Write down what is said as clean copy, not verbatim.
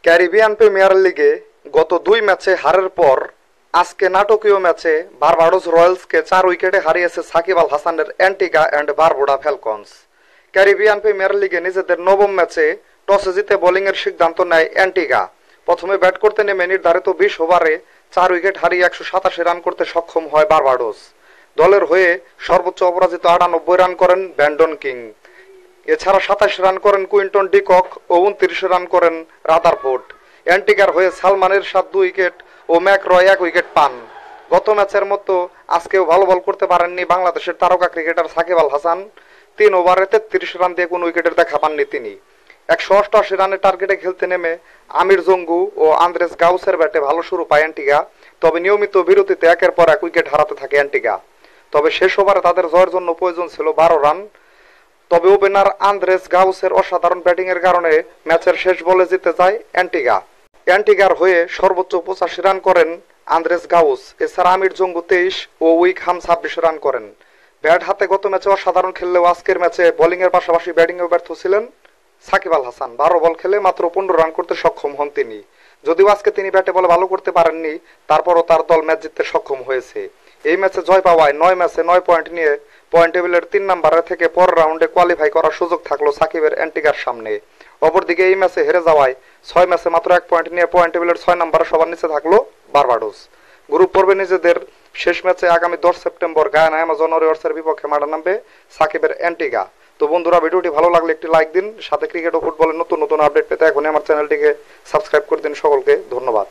Caribbean premier লিগে গত 2 ম্যাচে হারের পর আজকে নাটকীয় ম্যাচে বারবাডোস রয়্যালসকে 4 উইকেটে হারিয়েছে সাকিব আল হাসানের Antigua and Barbuda Falcons. Caribbean premier লিগে নিজেদের নবম ম্যাচে টসে জিতে বোলিংয়ের সিদ্ধান্ত নেয় অ্যান্টিগা। প্রথমে ব্যাট করতে নেমে নির্ধারিত 20 ওভারে 4 উইকেট হারিয়ে 187 রান করতে সক্ষম হয় বারবাডোস। দলের হয়ে সর্বোচ্চ অপরাজিত 98 রান করেন ব্র্যান্ডন কিং। এছাড়া 27 রান করেন কুইন্টন ডিকক ও 29 রান করেন রাদারফোর্ড। অ্যান্টিগার হয়ে সালমানের 2 উইকেট ও ম্যাকরয় 1 উইকেট পান। গত ম্যাচের মতো আজকেও ভালো বল করতে পারেননি বাংলাদেশের তারকা ক্রিকেটার সাকিব আল হাসান। 3 ওভারে 33 রান দিয়ে কোনো উইকেটের দেখা পাননি তিনি। 188 রানের টার্গেটে খেলতে নেমে আমির জঙ্গু ও আন্দ্রেস গাউসের ব্যাটে ভালো শুরু পায় অ্যান্টিগা। তবে নিয়মিত বিরতিতে একের পর এক উইকেট হারাতে থাকে অ্যান্টিগা। তবে শেষ ওভারে তাদের জয়ের জন্য প্রয়োজন ছিল 12 রান। তবে ওপেনার আন্দ্রেস গাউসের অসাধারণ ব্যাটিংয়ের কারণে ম্যাচের শেষ বলে জিতে যায় অ্যান্টিগা। অ্যান্টিগার হয়ে সর্বোচ্চ 85 রান করেন আন্দ্রেস গাউস। এছাড়া আমির জঙ্গু 23 ও উইকহাম 26 রান করেন। ব্যাট হাতে গত ম্যাচে অসাধারণ খেললেও আজকের ম্যাচে বোলিংয়ের পাশাপাশি ব্যাটিংয়েও ব্যর্থ ছিলেন সাকিব আল হাসান। 12 বল খেলে মাত্র 15 রান করতে সক্ষম হন তিনি। যদিও আজকে তিনি ব্যাটে বলে ভালো করতে পারেননি, তারপরও তার দল ম্যাচ জিততে সক্ষম হয়েছে। এই ম্যাচে জয় পাওয়ায় 9 ম্যাচে 9 পয়েন্ট নিয়ে পয়েন্ট টেবিলের 3 নম্বরে থেকে পরের রাউন্ডে কোয়ালিফাই করার সুযোগ থাকলো সাকিবের অ্যান্টিগার সামনে। অপরদিকে এই ম্যাচে হেরে যাওয়ায় 6 ম্যাচে মাত্র 1 পয়েন্ট নিয়ে পয়েন্ট টেবিলের 6 নম্বরে সবার নিচে থাকলো বারবাডোস। গ্রুপ পর্বে নিজেদের শেষ ম্যাচে আগামী 10 সেপ্টেম্বর গায়ানা অ্যামাজন ওয়ারিয়র্সের বিপক্ষে মাঠে নামবে সাকিবের অ্যান্টিগা। তো বন্ধুরা, ভিডিওটি ভালো লাগলে একটি লাইক দিন, সাথে ক্রিকেট ও ফুটবলের নতুন নতুন আপডেট পেতে এখনই আমার চ্যানেলটিকে সাবস্ক্রাইব করে দিন। সকলকে ধন্যবাদ।